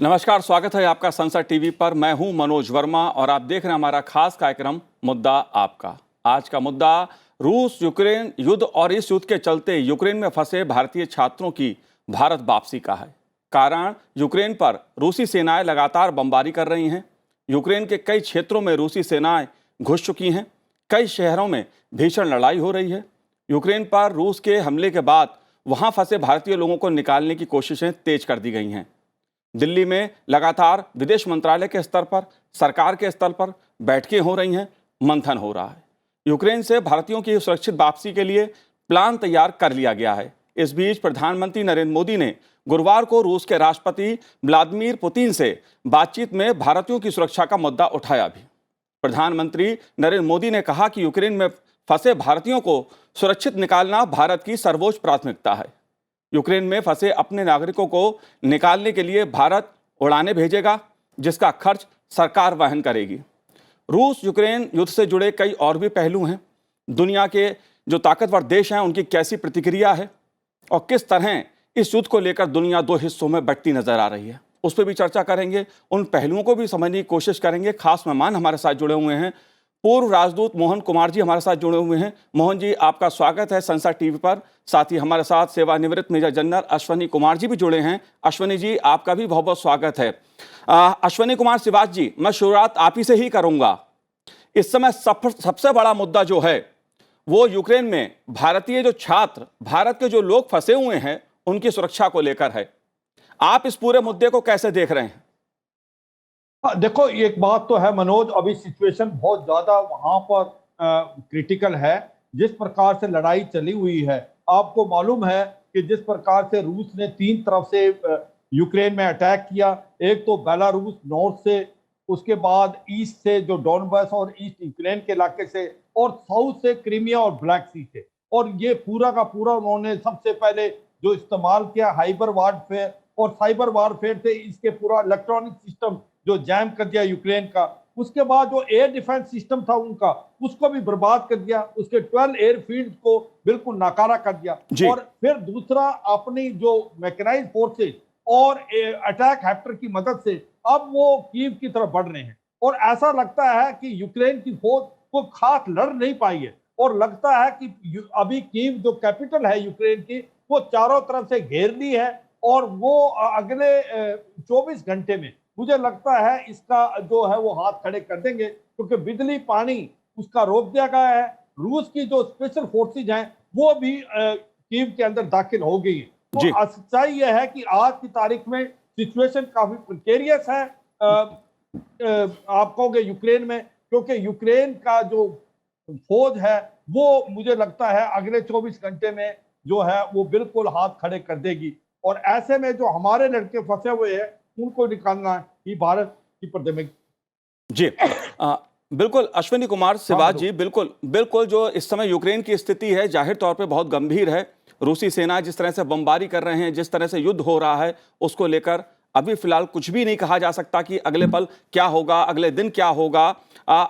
नमस्कार, स्वागत है आपका संसद टीवी पर। मैं हूं मनोज वर्मा और आप देख रहे हैं हमारा खास कार्यक्रम मुद्दा आपका। आज का मुद्दा रूस यूक्रेन युद्ध और इस युद्ध के चलते यूक्रेन में फंसे भारतीय छात्रों की भारत वापसी का है। कारण यूक्रेन पर रूसी सेनाएं लगातार बमबारी कर रही हैं। यूक्रेन के कई क्षेत्रों में रूसी सेनाएं घुस चुकी हैं। कई शहरों में भीषण लड़ाई हो रही है। यूक्रेन पर रूस के हमले के बाद वहां फंसे भारतीय लोगों को निकालने की कोशिशें तेज कर दी गई हैं। दिल्ली में लगातार विदेश मंत्रालय के स्तर पर, सरकार के स्तर पर बैठकें हो रही हैं, मंथन हो रहा है। यूक्रेन से भारतीयों की सुरक्षित वापसी के लिए प्लान तैयार कर लिया गया है। इस बीच प्रधानमंत्री नरेंद्र मोदी ने गुरुवार को रूस के राष्ट्रपति व्लादिमीर पुतिन से बातचीत में भारतीयों की सुरक्षा का मुद्दा उठाया भी। प्रधानमंत्री नरेंद्र मोदी ने कहा कि यूक्रेन में फंसे भारतीयों को सुरक्षित निकालना भारत की सर्वोच्च प्राथमिकता है। यूक्रेन में फंसे अपने नागरिकों को निकालने के लिए भारत उड़ानें भेजेगा, जिसका खर्च सरकार वहन करेगी। रूस यूक्रेन युद्ध से जुड़े कई और भी पहलू हैं। दुनिया के जो ताकतवर देश हैं उनकी कैसी प्रतिक्रिया है और किस तरह इस युद्ध को लेकर दुनिया दो हिस्सों में बंटती नजर आ रही है, उस पर भी चर्चा करेंगे। उन पहलुओं को भी समझने की कोशिश करेंगे। खास मेहमान हमारे साथ जुड़े हुए हैं, पूर्व राजदूत मोहन कुमार जी हमारे साथ जुड़े हुए हैं। मोहन जी, आपका स्वागत है संसद टीवी पर। साथ ही हमारे साथ सेवानिवृत्त मेजर जनरल अश्वनी कुमार जी भी जुड़े हैं। अश्वनी जी, आपका भी बहुत बहुत स्वागत है। अश्वनी कुमार सिवाच जी, मैं शुरुआत आप ही से ही करूंगा। इस समय सबसे बड़ा मुद्दा जो है वो यूक्रेन में भारतीय जो छात्र, भारत के जो लोग फंसे हुए हैं, उनकी सुरक्षा को लेकर है। आप इस पूरे मुद्दे को कैसे देख रहे हैं? देखो, एक बात तो है मनोज, अभी सिचुएशन बहुत ज्यादा वहां पर क्रिटिकल है। जिस प्रकार से लड़ाई चली हुई है, आपको मालूम है कि जिस प्रकार से रूस ने तीन तरफ से यूक्रेन में अटैक किया। एक तो बेलारूस नॉर्थ से, उसके बाद ईस्ट से जो डॉनबस और ईस्ट यूक्रेन के इलाके से, और साउथ से क्रीमिया और ब्लैक सी से। और ये पूरा का पूरा उन्होंने सबसे पहले जो इस्तेमाल किया हाइबर वारफेयर, और साइबर वारफेयर से इसके पूरा इलेक्ट्रॉनिक सिस्टम जो जैम कर दिया यूक्रेन का। उसके बाद जो एयर डिफेंस सिस्टम था उनका, उसको भी बर्बाद कर दिया। उसके 12 एयरफील्ड को बिल्कुल नाकारा कर दिया। और फिर दूसरा, अपनी जो मैकेनाइज्ड फोर्सेस और अटैक हेप्टर की मदद से अब वो कीव की तरफ बढ़ रहे हैं। और ऐसा लगता है कि यूक्रेन की फौज को खास लड़ नहीं पाई है, और लगता है कि अभी कीव जो कैपिटल है यूक्रेन की, वो चारों तरफ से घेर ली है। और वो अगले 24 घंटे में मुझे लगता है इसका जो है वो हाथ खड़े कर देंगे, क्योंकि बिजली पानी उसका रोक दिया गया है। रूस की जो स्पेशल फोर्सेज हैं वो भी कीव के अंदर दाखिल हो गई है। तो सच्चाई यह है कि आज की तारीख में सिचुएशन काफी प्रिकेरियस है आप कहोगे यूक्रेन में, क्योंकि यूक्रेन का जो फौज है वो मुझे लगता है अगले 24 घंटे में जो है वो बिल्कुल हाथ खड़े कर देगी। और ऐसे में जो हमारे लड़के फंसे हुए हैं उनको निकालना ही भारत की प्राथमिकता। जी बिल्कुल अश्विनी कुमार सिवाच जी, बिल्कुल बिल्कुल जो इस समय यूक्रेन की स्थिति है जाहिर तौर पे बहुत गंभीर है। रूसी सेना जिस तरह से बमबारी कर रहे हैं, जिस तरह से युद्ध हो रहा है, उसको लेकर अभी फिलहाल कुछ भी नहीं कहा जा सकता कि अगले पल क्या होगा, अगले दिन क्या होगा।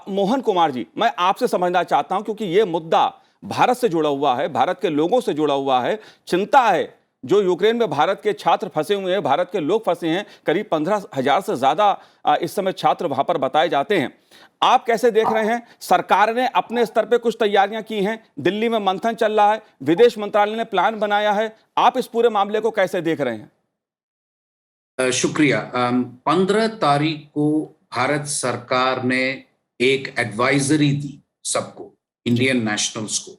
मोहन कुमार जी, मैं आपसे समझना चाहता हूं, क्योंकि ये मुद्दा भारत से जुड़ा हुआ है, भारत के लोगों से जुड़ा हुआ है। चिंता है जो यूक्रेन में भारत के छात्र फंसे हुए हैं, भारत के लोग फंसे हैं। करीब 15,000 से ज्यादा इस समय छात्र वहां पर बताए जाते हैं। आप कैसे देख रहे हैं? सरकार ने अपने स्तर पे कुछ तैयारियां की हैं, दिल्ली में मंथन चल रहा है, विदेश मंत्रालय ने प्लान बनाया है। आप इस पूरे मामले को कैसे देख रहे हैं? शुक्रिया। 15 तारीख को भारत सरकार ने एक एडवाइजरी दी सबको, इंडियन नेशनल्स को।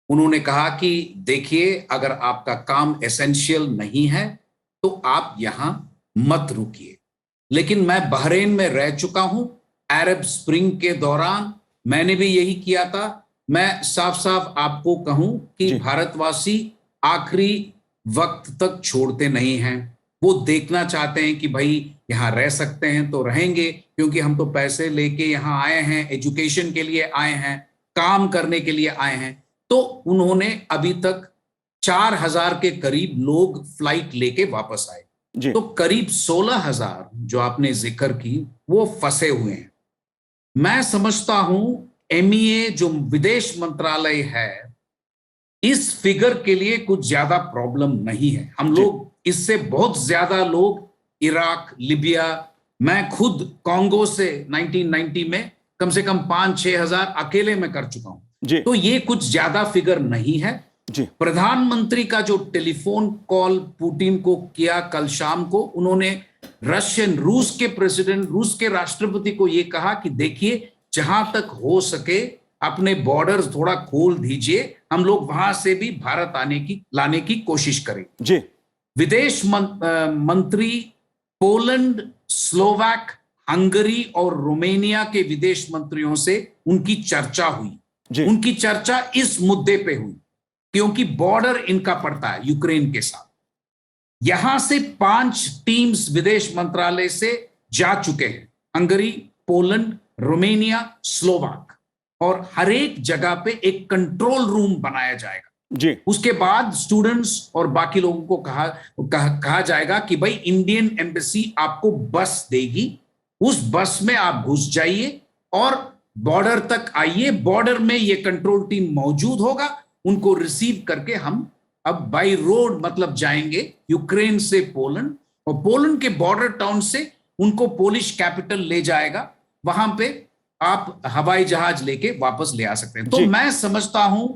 उन्होंने कहा कि देखिए, अगर आपका काम एसेंशियल नहीं है तो आप यहां मत रुकिए। लेकिन मैं बहरीन में रह चुका हूं, अरब स्प्रिंग के दौरान मैंने भी यही किया था। मैं साफ साफ आपको कहूं कि भारतवासी आखिरी वक्त तक छोड़ते नहीं हैं। वो देखना चाहते हैं कि भाई यहां रह सकते हैं तो रहेंगे, क्योंकि हम तो पैसे लेके यहां आए हैं, एजुकेशन के लिए आए हैं, काम करने के लिए आए हैं। तो उन्होंने अभी तक 4,000 के करीब लोग फ्लाइट लेके वापस आए। तो करीब 16,000 जो आपने जिक्र की वो फंसे हुए हैं। मैं समझता हूं MEA जो विदेश मंत्रालय है, इस फिगर के लिए कुछ ज्यादा प्रॉब्लम नहीं है। हम लोग इससे बहुत ज्यादा लोग इराक, लिबिया, मैं खुद कांगो से 1990 में कम से कम 5-6 हजार अकेले में कर चुका जी। हूं। तो ये कुछ ज्यादा फिगर नहीं है जी। प्रधानमंत्री का जो टेलीफोन कॉल पुतिन को किया कल शाम को, उन्होंने रूस के प्रेसिडेंट, रूस के राष्ट्रपति को यह कहा कि देखिए, जहां तक हो सके अपने बॉर्डर्स थोड़ा खोल दीजिए, हम लोग वहां से भी भारत लाने की कोशिश करें। जी। विदेश मंत्री पोलैंड, स्लोवाक, हंगरी और रोमानिया के विदेश मंत्रियों से उनकी चर्चा हुई। उनकी चर्चा इस मुद्दे पे हुई क्योंकि बॉर्डर इनका पड़ता है यूक्रेन के साथ। यहां से 5 टीम्स विदेश मंत्रालय से जा चुके हैं, हंगरी, पोलैंड, रोमानिया, स्लोवाक, और हर एक जगह पे एक कंट्रोल रूम बनाया जाएगा। जी। उसके बाद स्टूडेंट्स और बाकी लोगों को कहा जाएगा कि भाई इंडियन एम्बेसी आपको बस देगी, उस बस में आप घुस जाइए और बॉर्डर तक आइए। बॉर्डर में ये कंट्रोल टीम मौजूद होगा, उनको रिसीव करके हम अब बाय रोड मतलब जाएंगे यूक्रेन से पोलैंड, और पोलैंड के बॉर्डर टाउन से उनको पोलिश कैपिटल ले जाएगा। वहां पे आप हवाई जहाज लेके वापस ले आ सकते हैं। तो मैं समझता हूं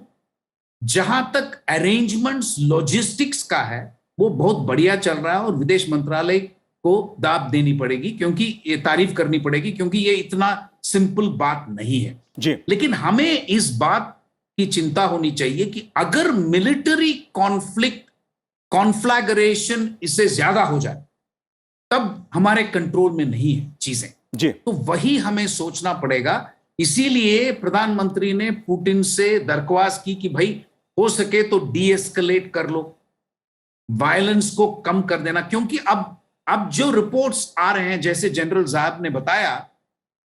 जहां तक अरेंजमेंट्स लॉजिस्टिक्स का है वो बहुत बढ़िया चल रहा है, और विदेश मंत्रालय को दाद देनी पड़ेगी, क्योंकि ये तारीफ करनी पड़ेगी, क्योंकि ये इतना सिंपल बात नहीं है जी। लेकिन हमें इस बात की चिंता होनी चाहिए कि अगर मिलिट्री कॉन्फ्लैग्रेशन इससे ज्यादा हो जाए तब हमारे कंट्रोल में नहीं है चीजें जी। तो वही हमें सोचना पड़ेगा। इसीलिए प्रधानमंत्री ने पुतिन से दरख्वास्त की कि भाई हो सके तो डी एस्केलेट कर लो, वायलेंस को कम कर देना, क्योंकि अब जो रिपोर्ट्स आ रहे हैं, जैसे जनरल साहब ने बताया,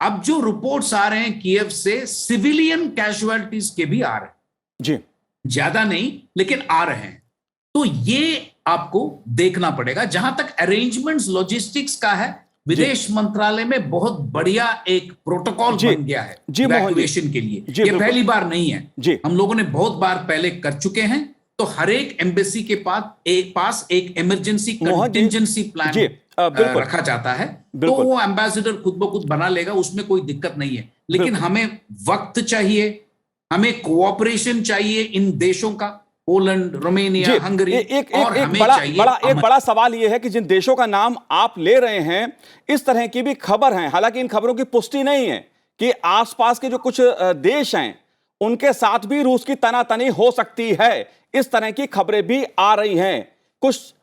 अब जो रिपोर्ट्स आ रहे हैं कीव से, सिविलियन कैजुअलिटीज के भी आ रहे हैं जी। ज्यादा नहीं लेकिन आ रहे हैं। तो ये आपको देखना पड़ेगा। जहां तक अरेंजमेंट्स लॉजिस्टिक्स का है, विदेश मंत्रालय में बहुत बढ़िया एक प्रोटोकॉल बन गया है इवैक्यूएशन के लिए। ये पहली बार नहीं है, हम लोगों ने बहुत बार पहले कर चुके हैं। तो हर एक एम्बेसी के पास एक इमरजेंसी कंटिजेंसी प्लान रखा जाता है, तो वो एम्बेसडर खुद ब खुद बना लेगा, उसमें कोई दिक्कत नहीं है। लेकिन हमें वक्त चाहिए, हमें कोऑपरेशन चाहिए इन देशों का, पोलैंड, रोमानिया, हंगरी, और हमें चाहिए एक बड़ा सवाल यह है कि जिन देशों का नाम आप ले रहे हैं, इस तरह की भी खबर है, हालांकि इन खबरों की पुष्टि नहीं है, कि आसपास के जो कुछ देश हैं उनके साथ भी रूस की तनातनी हो सकती है। इस तरह की खबरें भी आ रही हैं। कुछ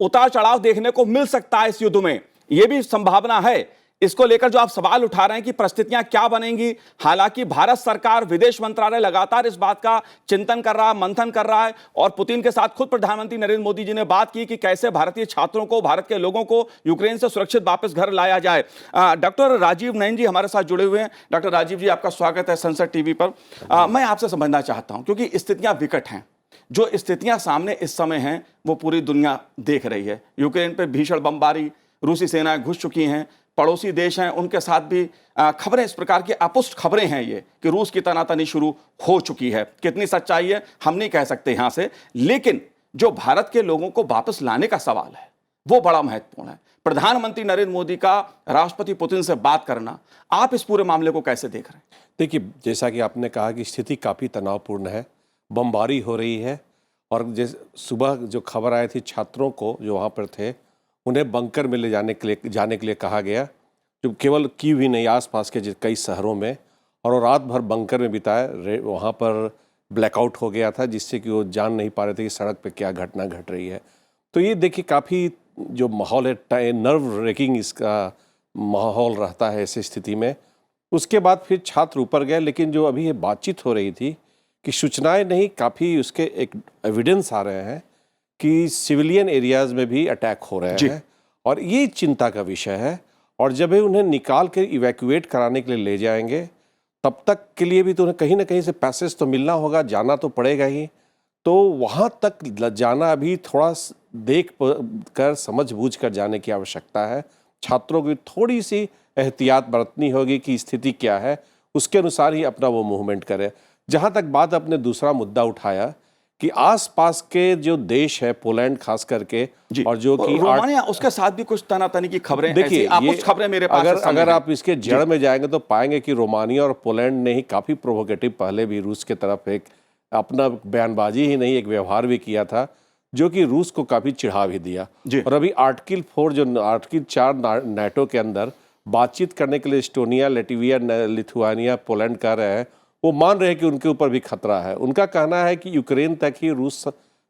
उतार चढ़ाव देखने को मिल सकता है इस युद्ध में, यह भी संभावना है। इसको लेकर जो आप सवाल उठा रहे हैं कि परिस्थितियां क्या बनेंगी, हालांकि भारत सरकार, विदेश मंत्रालय लगातार इस बात का चिंतन कर रहा है, मंथन कर रहा है, और पुतिन के साथ खुद प्रधानमंत्री नरेंद्र मोदी जी ने बात की कि कैसे भारतीय छात्रों को, भारत के लोगों को यूक्रेन से सुरक्षित वापस घर लाया जाए। डॉक्टर राजीव नयन जी हमारे साथ जुड़े हुए हैं। डॉक्टर राजीव जी, आपका स्वागत है संसद टीवी पर। मैं आपसे समझना चाहता हूं, क्योंकि स्थितियां विकट हैं, जो स्थितियां सामने इस समय हैं वो पूरी दुनिया देख रही है। यूक्रेन पे भीषण बमबारी, रूसी सेनाएं घुस चुकी हैं, पड़ोसी देश हैं उनके साथ भी खबरें इस प्रकार की अपुष्ट खबरें हैं ये कि रूस की तनातनी शुरू हो चुकी है। कितनी सच्चाई है हम नहीं कह सकते यहां से, लेकिन जो भारत के लोगों को वापस लाने का सवाल है वो बड़ा महत्वपूर्ण है। प्रधानमंत्री नरेंद्र मोदी का राष्ट्रपति पुतिन से बात करना, आप इस पूरे मामले को कैसे देख रहे हैं? देखिए, जैसा कि आपने कहा कि स्थिति काफ़ी तनावपूर्ण है, बमबारी हो रही है, और जैसे सुबह जो खबर आई थी, छात्रों को जो वहाँ पर थे उन्हें बंकर में ले जाने के लिए कहा गया, जो केवल कीव ही नहीं, आसपास के कई शहरों में, और वो रात भर बंकर में बिताए। वहाँ पर ब्लैकआउट हो गया था, जिससे कि वो जान नहीं पा रहे थे कि सड़क पे क्या घटना घट रही है। तो ये देखिए, काफ़ी जो माहौल है, नर्व रेकिंग इसका माहौल रहता है ऐसी स्थिति में। उसके बाद फिर छात्र ऊपर गए, लेकिन जो अभी ये बातचीत हो रही थी कि सूचनाएं नहीं, काफ़ी उसके एक एविडेंस आ रहे हैं कि सिविलियन एरियाज़ में भी अटैक हो रहे हैं, और ये चिंता का विषय है। और जब उन्हें निकाल के इवैक्यूएट कराने के लिए ले जाएंगे, तब तक के लिए भी तो उन्हें कहीं ना कहीं से पैसेज तो मिलना होगा, जाना तो पड़ेगा ही। तो वहाँ तक जाना अभी थोड़ा देख कर, समझ बूझ कर जाने की आवश्यकता है। छात्रों की थोड़ी सी एहतियात बरतनी होगी कि स्थिति क्या है, उसके अनुसार ही अपना वो मूवमेंट करें। जहाँ तक बात अपने दूसरा मुद्दा उठाया कि आसपास के जो देश है, पोलैंड खास करके, जी, और जो कि रोमानिया, उसके साथ भी कुछ तनातनी की खबरें देखिए, ऐसी कुछ खबरें मेरे पास इस समय अगर हैं। आप इसके जड़ में जाएंगे तो पाएंगे कि रोमानिया और पोलैंड ने ही काफ़ी प्रोवोकेटिव पहले भी रूस के तरफ एक अपना बयानबाजी ही नहीं, एक व्यवहार भी किया था जो कि रूस को काफ़ी चिढ़ा भी दिया। जी। और अभी आर्टिकल 4 जो आर्टिकल 4 नाटो के अंदर बातचीत करने के लिए एस्टोनिया, लैटविया, लिथुआनिया, पोलैंड कर रहे हैं, वो मान रहे हैं कि उनके ऊपर भी खतरा है। उनका कहना है कि यूक्रेन तक ही रूस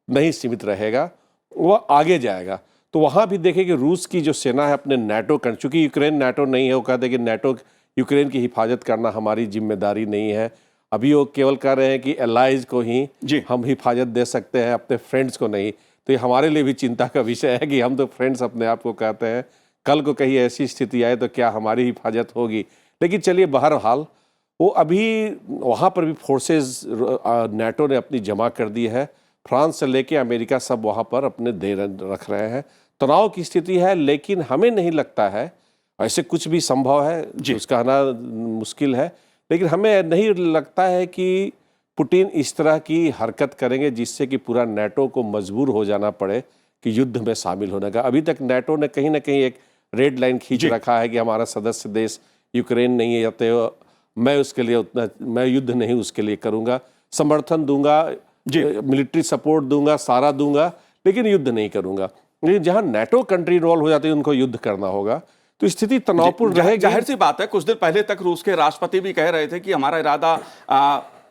नहीं सीमित रहेगा, वो आगे जाएगा। तो वहाँ भी देखें कि रूस की जो सेना है अपने नाटो कर, चूँकि यूक्रेन नाटो नहीं है, वो कहते हैं कि नाटो यूक्रेन की हिफाजत करना हमारी जिम्मेदारी नहीं है। अभी वो केवल कह रहे हैं कि एलाइज को ही जी। हम हिफाजत दे सकते हैं, अपने फ्रेंड्स को नहीं। तो ये हमारे लिए भी चिंता का विषय है कि हम तो फ्रेंड्स अपने आप को कहते हैं, कल को कहीं ऐसी स्थिति आए तो क्या हमारी हिफाजत होगी। लेकिन चलिए, बहरहाल वो अभी वहाँ पर भी फोर्सेस नाटो ने अपनी जमा कर दी है। फ्रांस से लेके अमेरिका सब वहाँ पर अपने दे रख रहे हैं। तनाव की स्थिति है, लेकिन हमें नहीं लगता है, ऐसे कुछ भी संभव है, उसका कहना मुश्किल है, लेकिन हमें नहीं लगता है कि पुतिन इस तरह की हरकत करेंगे जिससे कि पूरा नाटो को मजबूर हो जाना पड़े कि युद्ध में शामिल होने का। अभी तक नाटो ने कहीं ना कहीं एक रेड लाइन खींच रखा है कि हमारा सदस्य देश यूक्रेन नहीं है, तो मैं उसके लिए उतना, मैं युद्ध नहीं उसके लिए करूँगा, समर्थन दूंगा, मिलिट्री सपोर्ट दूंगा, सारा दूंगा, लेकिन युद्ध नहीं करूँगा। लेकिन जहाँ नाटो कंट्री इन्वॉल्व हो जाती है, उनको युद्ध करना होगा, तो स्थिति तनावपूर्ण रहेगी। जाहिर सी बात है, कुछ दिन पहले तक रूस के राष्ट्रपति भी कह रहे थे कि हमारा इरादा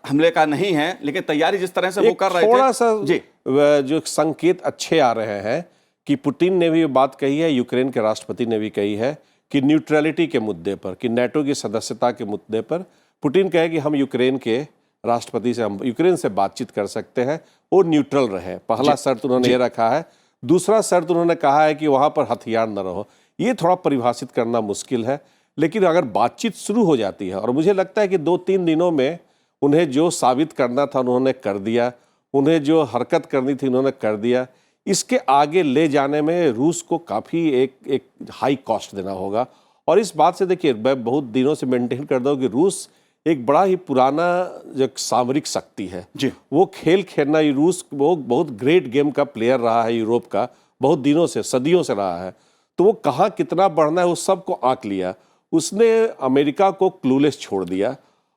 हमले का नहीं है, लेकिन तैयारी जिस तरह से वो कर रहे थे, थोड़ा सा जो संकेत अच्छे आ रहे हैं कि पुतिन ने भी बात कही है, यूक्रेन के राष्ट्रपति ने भी कही है कि न्यूट्रलिटी के मुद्दे पर, कि नाटो की सदस्यता के मुद्दे पर पुतिन कहे कि हम यूक्रेन के राष्ट्रपति से, हम यूक्रेन से बातचीत कर सकते हैं, वो न्यूट्रल रहे। पहला शर्त उन्होंने ये रखा है। दूसरा शर्त उन्होंने कहा है कि वहाँ पर हथियार न रहो। ये थोड़ा परिभाषित करना मुश्किल है, लेकिन अगर बातचीत शुरू हो जाती है, और मुझे लगता है कि 2-3 दिनों में उन्हें जो साबित करना था उन्होंने कर दिया, उन्हें जो हरकत करनी थी उन्होंने कर दिया, इसके आगे ले जाने में रूस को काफ़ी एक हाई कॉस्ट देना होगा। और इस बात से देखिए, मैं बहुत दिनों से मेंटेन करता हूँ कि रूस एक बड़ा ही पुराना जो सामरिक शक्ति है जी, वो खेल खेलना, रूस वो बहुत ग्रेट गेम का प्लेयर रहा है, यूरोप का बहुत दिनों से, सदियों से रहा है। तो वो कहाँ कितना बढ़ना है वो सबको आंक लिया, उसने अमेरिका को क्लूलेस छोड़ दिया।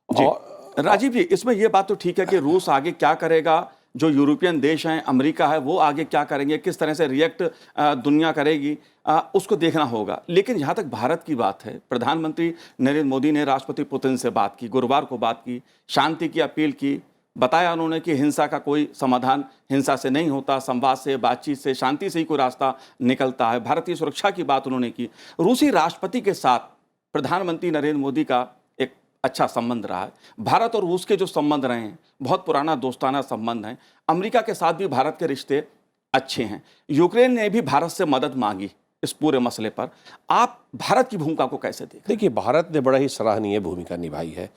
और राजीव जी, इसमें ये बात तो ठीक है कि रूस आगे क्या करेगा, जो यूरोपियन देश हैं, अमेरिका है, वो आगे क्या करेंगे, किस तरह से रिएक्ट दुनिया करेगी, उसको देखना होगा। लेकिन जहाँ तक भारत की बात है, प्रधानमंत्री नरेंद्र मोदी ने राष्ट्रपति पुतिन से बात की, गुरुवार को बात की, शांति की अपील की, बताया उन्होंने कि हिंसा का कोई समाधान हिंसा से नहीं होता, संवाद से, बातचीत से, शांति से ही कोई रास्ता निकलता है। भारतीय सुरक्षा की बात उन्होंने की। रूसी राष्ट्रपति के साथ प्रधानमंत्री नरेंद्र मोदी का एक अच्छा संबंध रहा है। भारत और रूस के जो संबंध रहे हैं, बहुत पुराना दोस्ताना संबंध है। अमेरिका के साथ भी भारत के रिश्ते अच्छे हैं। यूक्रेन ने भी भारत से मदद मांगी इस पूरे मसले पर। आप भारत की भूमिका को कैसे देखते हैं? देखिए, भारत ने बड़ा ही सराहनीय भूमिका निभाई है।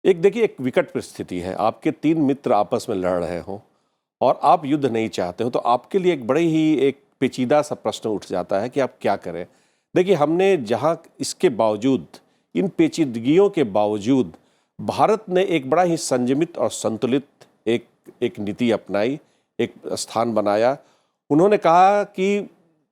देखिए, एक विकट परिस्थिति है, आपके 3 मित्र आपस में लड़ रहे हों और आप युद्ध नहीं चाहते हो, तो आपके लिए एक बड़ी ही एक पेचीदा सा प्रश्न उठ जाता है कि आप क्या करें। देखिए, हमने जहाँ इसके बावजूद, इन पेचीदगियों के बावजूद, भारत ने एक बड़ा ही संयमित और संतुलित एक नीति अपनाई, एक स्थान बनाया। उन्होंने कहा कि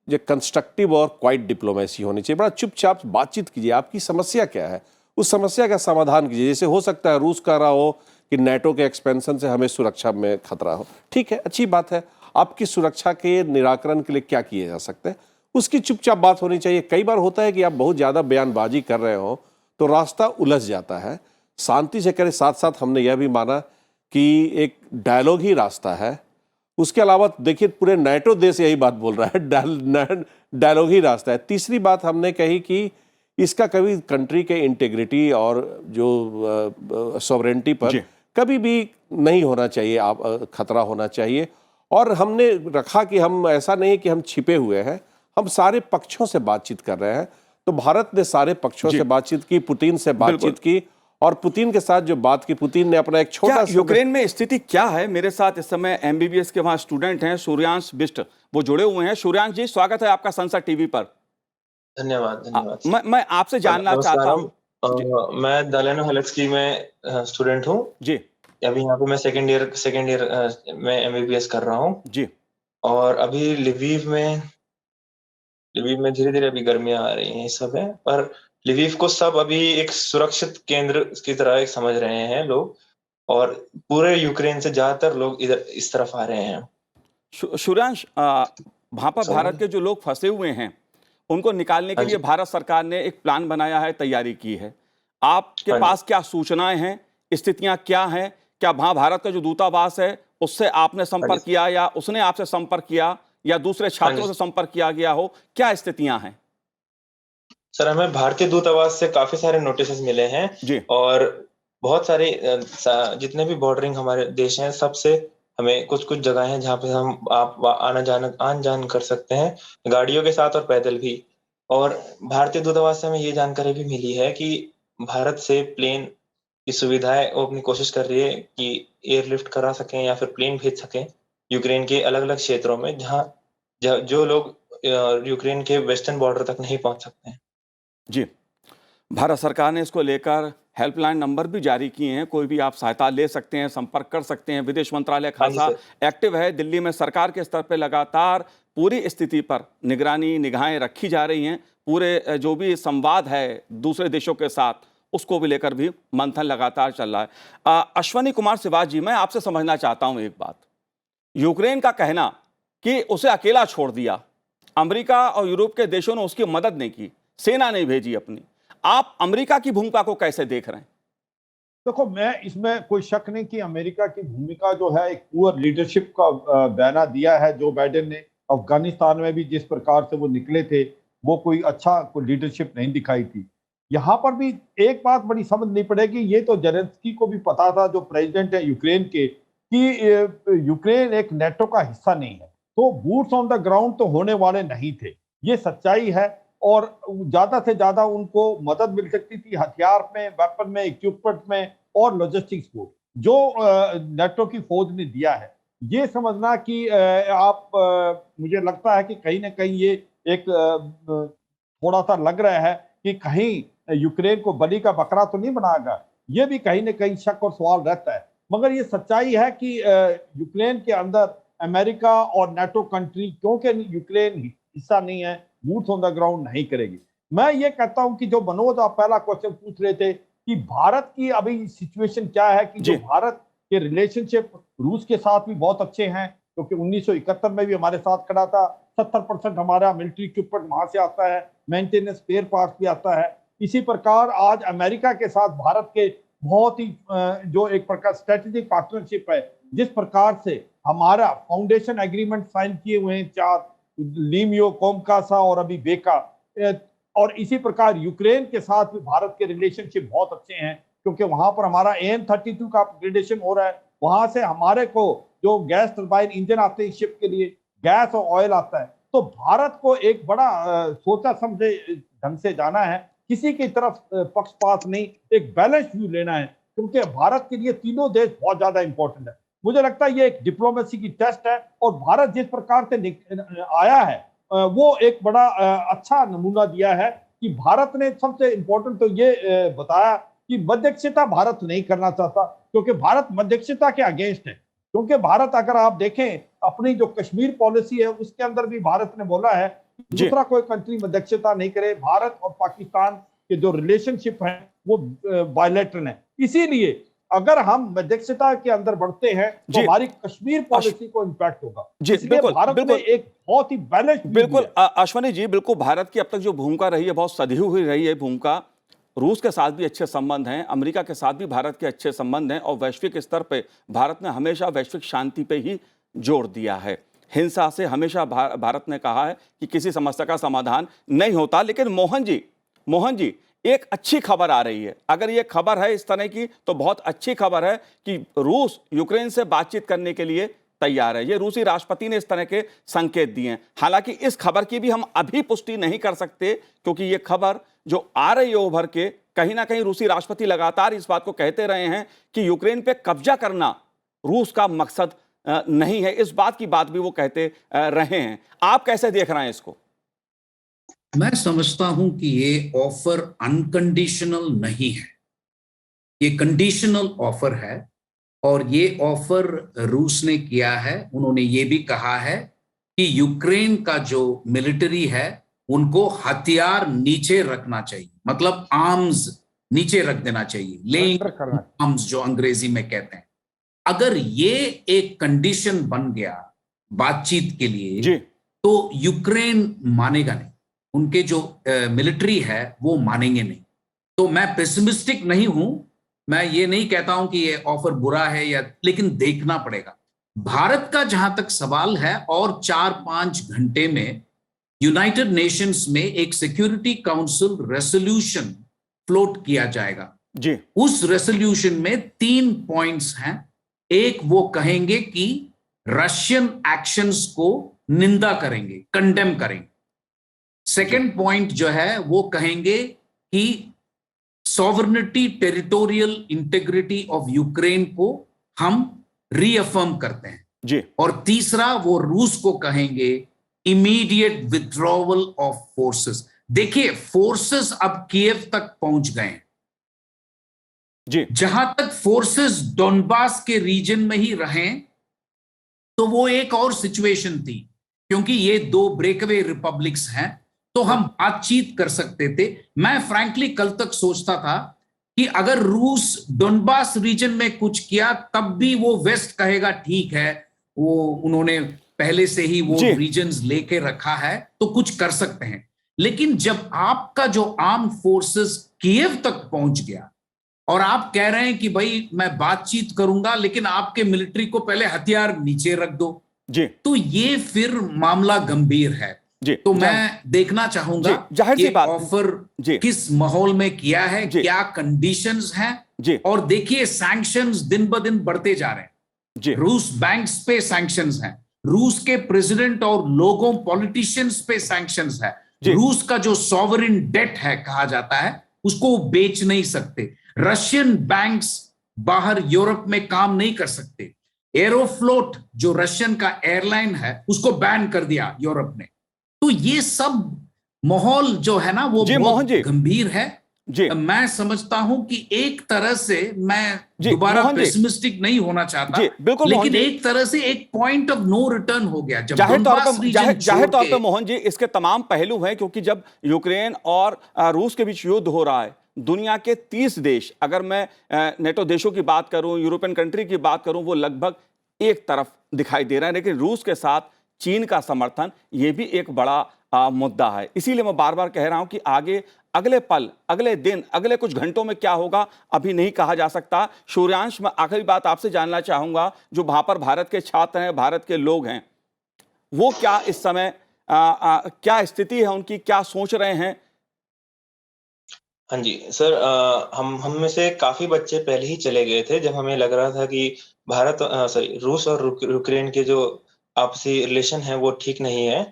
जो कंस्ट्रक्टिव और क्वाइट डिप्लोमेसी होनी चाहिए, बड़ा चुपचाप बातचीत कीजिए, आपकी समस्या क्या है, उस समस्या का समाधान कीजिए। जैसे हो सकता है रूस कह रहा हो कि नाटो के एक्सपेंशन से हमें सुरक्षा में खतरा हो, ठीक है, अच्छी बात है, आपकी सुरक्षा के निराकरण के लिए क्या किया जा सकता है, उसकी चुपचाप बात होनी चाहिए। कई बार होता है कि आप बहुत ज़्यादा बयानबाजी कर रहे हो तो रास्ता उलझ जाता है। शांति से करें, साथ साथ हमने यह भी माना कि एक डायलॉग ही रास्ता है। उसके अलावा देखिए, पूरे नाटो देश यही बात बोल रहा है, डायलॉग ही रास्ता है। तीसरी बात हमने कही कि इसका कभी कंट्री के इंटीग्रिटी और जो सॉवरेनिटी पर कभी भी नहीं होना चाहिए, आप खतरा होना चाहिए। और हमने रखा कि हम ऐसा नहीं कि हम छिपे हुए हैं, हम सारे पक्षों से बातचीत कर रहे हैं। तो भारत ने सारे पक्षों से बातचीत की, पुतिन से बातचीत की, और पुतिन के साथ जो बात की, पुतिन ने अपना एक छोटा सा, यूक्रेन में स्थिति क्या है? मेरे साथ इस समय MBBS के वहां स्टूडेंट हैं, सूर्यांश बिष्ट, वो जुड़े हुए हैं। सूर्यांश जी, स्वागत है आपका संसद टीवी पर। धन्यवाद। मैं आपसे जानना चाहता हूँ। मैं दालियानो हेलेक्सकी में स्टूडेंट हूँ जी। अभी यहाँ पे मैं सेकंड ईयर में एमबीबीएस कर रहा हूँ। जी। और अभी लिविव में धीरे-धीरे अभी गर्मियाँ आ रही हैं, ये सब है। पर लिविव को सब अभी एक सुरक्षित केंद्र की तरह एक समझ रहे हैं लोग, और पूरे यूक्रेन से ज़्यादातर लोग इधर इस तरफ आ रहे हैं। शुरांश, वहाँ पर भारत के जो लोग फंसे हुए हैं, उनको निकालने के हाँ लिए जी। भारत सरकार ने एक प्लान बनाया है, तैयारी की है। आपके हाँ जी। पास क्या सूचनाएं हैं? स्थितियां क्या हैं? क्या वहाँ भारत का जो दूतावास है, उससे आपने हाँ संपर्क जी। किया, या उसने आपसे संपर्क किया, या दूसरे हाँ छात्रों जी। से संपर्क किया गया हो? क्या स्थितियां हैं? सर, हमें भारतीय दूतावास से काफ़ी सारे नोटिसेस मिले हैं, जी। और बहुत सारे जितने भी बॉर्डरिंग हमारे देश हैं, सबसे हमें कुछ-कुछ जगह हैं जहाँ पे हम आप आन-जान कर सकते हैं, गाड़ियों के साथ और पैदल भी। और भारतीय दूतावास से हमें ये जानकारी भी मिली है कि भारत से प्लेन की सुविधाएँ वो अपनी कोशिश कर रही है कि एयरलिफ्ट करा सकें या फिर प्लेन भेज सकें, यूक्रेन के अलग-अलग क्षेत्रों में, जहाँ जो लोग यूक्रेन के वेस्टर्न बॉर्डर तक नहीं पहुँच सकते हैं। जी। भारत सरकार ने इसको लेकर हेल्पलाइन नंबर भी जारी किए हैं, कोई भी आप सहायता ले सकते हैं, संपर्क कर सकते हैं। विदेश मंत्रालय हाँ जी खासा सर। एक्टिव है। दिल्ली में सरकार के स्तर पे लगातार पूरी स्थिति पर निगाहें रखी जा रही हैं। पूरे जो भी संवाद है दूसरे देशों के साथ, उसको भी लेकर भी मंथन लगातार चल रहा है। अश्वनी कुमार सिवाच जी, मैं आपसे समझना चाहता हूं एक बात। यूक्रेन का कहना कि उसे अकेला छोड़ दिया, अमेरिका और यूरोप के देशों ने उसकी मदद नहीं की, सेना नहीं भेजी अपनी। आप अमेरिका की भूमिका को कैसे देख रहे हैं? देखो, मैं इसमें कोई शक नहीं कि अमेरिका की भूमिका जो है, एक पुअर लीडरशिप का बयाना दिया है जो बाइडेन ने। अफगानिस्तान में भी जिस प्रकार से वो निकले थे, वो कोई अच्छा कोई लीडरशिप नहीं दिखाई थी। यहाँ पर भी एक बात बड़ी समझनी पड़ेगी, ये तो जेलेंस्की को भी पता था, जो प्रेसिडेंट है यूक्रेन के, कि यूक्रेन एक नेटो का हिस्सा नहीं है, तो बूट्स ऑन द ग्राउंड तो होने वाले नहीं थे। ये सच्चाई है। और ज्यादा से ज्यादा उनको मदद मिल सकती थी हथियार में, वेपन में, इक्विपमेंट में और लॉजिस्टिक्स को, जो नेटो की फौज ने दिया है। ये समझना कि मुझे लगता है कि कहीं ना कहीं ये एक थोड़ा सा लग रहा है कि कहीं यूक्रेन को बलि का बकरा तो नहीं बनाएगा। ये भी कहीं ना कहीं शक और सवाल रहता है। मगर ये सच्चाई है कि यूक्रेन के अंदर अमेरिका और नेटो कंट्री, क्योंकि यूक्रेन हिस्सा नहीं है, बूट्स ऑन द ग्राउंड नहीं करेगी। मैं ये कहता हूं कि जो मनोज आप पहला क्वेश्चन पूछ रहे थे कि भारत की अभी सिचुएशन क्या है, कि जो भारत के रिलेशनशिप रूस के साथ भी बहुत अच्छे हैं, क्योंकि 1971 में भी हमारे साथ खड़ा था। 70% हमारा मिलिट्री इक्विपमेंट वहां से आता है, मेंटेनेंस स्पेयर पार्ट्स भी आता है। इसी प्रकार आज अमेरिका के साथ भारत के बहुत ही जो एक प्रकार स्ट्रेटेजिक पार्टनरशिप है, जिस प्रकार से हमारा फाउंडेशन एग्रीमेंट साइन किए हुए हैं 4, लीमियो, कोमकासा और अभी बेका। और इसी प्रकार यूक्रेन के साथ भी भारत के रिलेशनशिप बहुत अच्छे हैं, क्योंकि वहां पर हमारा AN-32 का अपग्रेडेशन हो रहा है। वहां से हमारे को जो गैस टरबाइन इंजन आते हैं शिप के लिए, गैस और ऑयल आता है। तो भारत को एक बड़ा सोचा समझे ढंग से जाना है, किसी की तरफ पक्षपात नहीं, एक बैलेंस व्यू लेना है, क्योंकि भारत के लिए तीनों देश बहुत ज्यादा इंपॉर्टेंट है। मुझे लगता है ये एक डिप्लोमेसी की टेस्ट है, और भारत जिस प्रकार से आया है, वो एक बड़ा अच्छा नमूना दिया है कि भारत ने सबसे इंपॉर्टेंट तो ये बताया कि मध्यस्थता भारत नहीं करना चाहता, क्योंकि भारत मध्यस्थता के अगेंस्ट है। क्योंकि भारत, अगर आप देखें अपनी जो कश्मीर पॉलिसी है, उसके अंदर भी भारत ने बोला है कि दूसरा कोई कंट्री मध्यस्थता नहीं करे। भारत और पाकिस्तान के जो रिलेशनशिप है वो बायलैटरल है। इसीलिए अगर हम मध्यस्थता के अंदर बढ़ते हैं तो हमारी कश्मीर पॉलिसी को इंपैक्ट होगा। इसलिए भारत ने एक बहुत ही बैलेंस, बिल्कुल अश्वनी जी, बिल्कुल भारत की अब तक जो भूमिका रही है बहुत सधी हुई रही है भूमिका। रूस के साथ भी अच्छे संबंध हैं, अमेरिका के साथ भी भारत के अच्छे संबंध हैं, और वैश्विक स्तर पे भारत ने हमेशा वैश्विक शांति पे ही जोर दिया है। हिंसा से हमेशा भारत ने कहा है कि किसी समस्या का समाधान नहीं होता। लेकिन मोहन जी, एक अच्छी खबर आ रही है, अगर ये खबर है इस तरह की तो बहुत अच्छी खबर है कि रूस यूक्रेन से बातचीत करने के लिए तैयार है। ये रूसी राष्ट्रपति ने इस तरह के संकेत दिए हैं। हालांकि इस खबर की भी हम अभी पुष्टि नहीं कर सकते, क्योंकि ये खबर जो आ रही है उभर के, कहीं ना कहीं रूसी राष्ट्रपति लगातार इस बात को कहते रहे हैं कि यूक्रेन पे कब्जा करना रूस का मकसद नहीं है। इस बात की बात भी वो कहते रहे हैं। आप कैसे देख रहे हैं इसको? मैं समझता हूं कि ये ऑफर अनकंडीशनल नहीं है, ये कंडीशनल ऑफर है और ये ऑफर रूस ने किया है। उन्होंने ये भी कहा है कि यूक्रेन का जो मिलिट्री है उनको हथियार नीचे रखना चाहिए, मतलब आर्म्स नीचे रख देना चाहिए, लेइंग Surrender करना चाहिए। आर्म्स जो अंग्रेजी में कहते हैं। अगर ये एक कंडीशन बन गया बातचीत के लिए जी तो यूक्रेन मानेगा नहीं, उनके जो मिलिट्री है वो मानेंगे नहीं। तो मैं पेसिमिस्टिक नहीं हूं, मैं ये नहीं कहता हूं कि ये ऑफर बुरा है या, लेकिन देखना पड़ेगा। भारत का जहां तक सवाल है, और 4-5 घंटे में यूनाइटेड नेशंस में एक सिक्योरिटी काउंसिल रेजोल्यूशन फ्लोट किया जाएगा। जी उस रेजोल्यूशन में 3 पॉइंट्स हैं। एक, वो कहेंगे कि रशियन एक्शंस को निंदा करेंगे, कंडेम करेंगे। सेकंड पॉइंट जो है वो कहेंगे कि sovereignty, territorial integrity of Ukraine को हम रीअफर्म करते हैं। जी और तीसरा, वो रूस को कहेंगे इमीडिएट विथड्रॉवल ऑफ फोर्सेस। देखिए, फोर्सेस अब कीव तक पहुंच गए हैं। जी जहां तक फोर्सेस डोनबास के रीजन में ही रहें तो वो एक और सिचुएशन थी, क्योंकि ये 2 ब्रेकअवे रिपब्लिक्स हैं, तो हम बातचीत कर सकते थे। मैं फ्रैंकली कल तक सोचता था कि अगर रूस डोनबास रीजन में कुछ किया तब भी वो वेस्ट कहेगा ठीक है, वो उन्होंने पहले से ही वो जी। रीजन्स लेके रखा है तो कुछ कर सकते हैं। लेकिन जब आपका जो आर्म फोर्सेस कीव तक पहुंच गया और आप कह रहे हैं कि भाई मैं बातचीत करूंगा लेकिन आपके मिलिट्री को पहले हथियार नीचे रख दो, जी तो ये फिर मामला गंभीर है। जी तो मैं देखना चाहूंगा जी, जाहिर सी कि बात। ऑफर जी किस माहौल में किया है, जी। क्या कंडीशंस हैं। जी और देखिए, सैंक्शंस दिन ब दिन बढ़ते जा रहे हैं। जी रूस बैंक्स पे सैंक्शंस हैं, रूस के प्रेसिडेंट और लोगों, पॉलिटिशियंस पे सैंक्शंस है। जी। रूस का जो सॉवरेन डेट है कहा जाता है उसको वो बेच नहीं सकते। रशियन बैंक्स बाहर यूरोप में काम नहीं कर सकते। एरोफ्लोट जो रशियन का एयरलाइन है उसको बैन कर दिया यूरोप ने। तो ये सब माहौल जो है ना वो जी, मोहन बहुत जी। गंभीर है। जी मैं समझता हूं कि एक तरह से, मैं जी, दोबारा मोहन जी। पेसिमिस्टिक नहीं होना चाहता, जी, बिल्कुल मोहन लेकिन जी। एक तरह से एक पॉइंट ऑफ नो रिटर्न हो गया जब जाहिर तौर डोनबास पे रीजन जाहिर तौर पे छोड़ मोहन जी, इसके तमाम पहलू हैं, क्योंकि जब यूक्रेन और रूस के बीच युद्ध हो रहा है, दुनिया के 30 देश, अगर मैं नेटो देशों की बात करूं, यूरोपियन कंट्री की बात करूं, वो लगभग एक तरफ दिखाई दे रहा है। लेकिन रूस के साथ चीन का समर्थन, ये भी एक बड़ा मुद्दा है। इसीलिए मैं बार बार कह रहा हूं कि आगे अगले पल, अगले दिन, अगले कुछ घंटों में क्या होगा अभी नहीं कहा जा सकता। सूर्यांश, मैं आखिरी बात आपसे जानना चाहूंगा, जो वहां पर भारत के छात्र हैं, भारत के लोग हैं, वो क्या इस समय क्या स्थिति है उनकी, क्या सोच रहे हैं? हाँ जी सर, हम में से काफी बच्चे पहले ही चले गए थे जब हमें लग रहा था कि रूस और यूक्रेन के जो आपसी रिलेशन है वो ठीक नहीं है,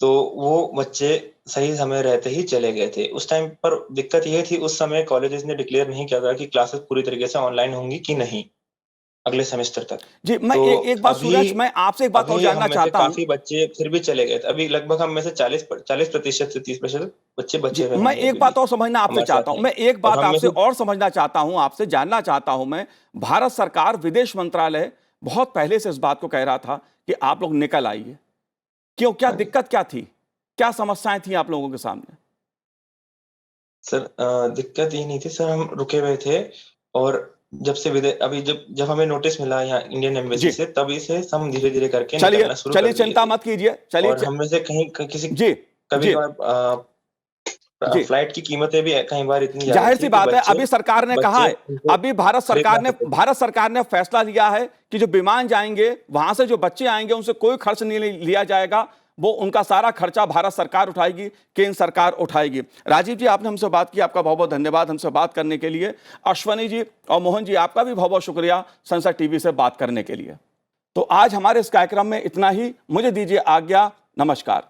तो वो बच्चे सही समय रहते ही चले गए थे। उस टाइम पर दिक्कत ये थी, उस समय कॉलेजेस ने डिक्लेयर नहीं किया था कि क्लासेस पूरी तरीके से ऑनलाइन होंगी कि नहीं अगले सेमेस्टर तक। जी, मैं तो एक बात सूरज, मैं आपसे एक बात और अभी जानना हम में से चाहता हूं। काफी बच्चे फिर भी चले गए थे। अभी लगभग हम में से 40% से 30% बच्चे जी, बचे हुए मैं होंगे एक अभी बात भी और समझना आपसे हमारे चाहता साथ हूं। हैं। मैं एक और बात हम में आपसे से और समझना चाहता हूं, आपसे जानना चाहता हूं मैं। भारत सरकार, विदेश मंत्रालय बहुत पहले से इस बात को कह रहा था कि आप लोग निकल आइए। क्यों, क्या हाँ जी। दिक्कत क्या थी, क्या समस्याएं थी आप लोगों के सामने? सर दिक्कत ये नहीं थी सर, हम रुके हुए थे और जब से अभी जब जब हमें नोटिस मिला यहाँ इंडियन एम्बेसी जी, से, तभी से हम धीरे-धीरे करके चलिए निकलना शुरू चलिए, कर दिए चिंता थे। मत कीजिए, चलिए और हम में से कहीं किसी जी जी कभी-कभार जी, फ्लाइट की कीमतें भी कई बार इतनी ज़्यादा जाहिर थी सी कि बात है। अभी सरकार ने कहा बच्चे है, उनको अभी खरीद ना सकते थे। भारत सरकार ने फैसला लिया है कि जो विमान जाएंगे, वहां से जो बच्चे आएंगे, उनसे कोई खर्च नहीं लिया जाएगा। वो उनका सारा खर्चा भारत सरकार उठाएगी, केंद्र सरकार उठाएगी। राजीव जी, आपने हमसे बात की, आपका बहुत बहुत धन्यवाद हमसे बात करने के लिए। अश्वनी जी और मोहन जी, आपका भी बहुत बहुत शुक्रिया संसद टीवी से बात करने के लिए। तो आज हमारे इस कार्यक्रम में इतना ही। मुझे दीजिए आज्ञा, नमस्कार।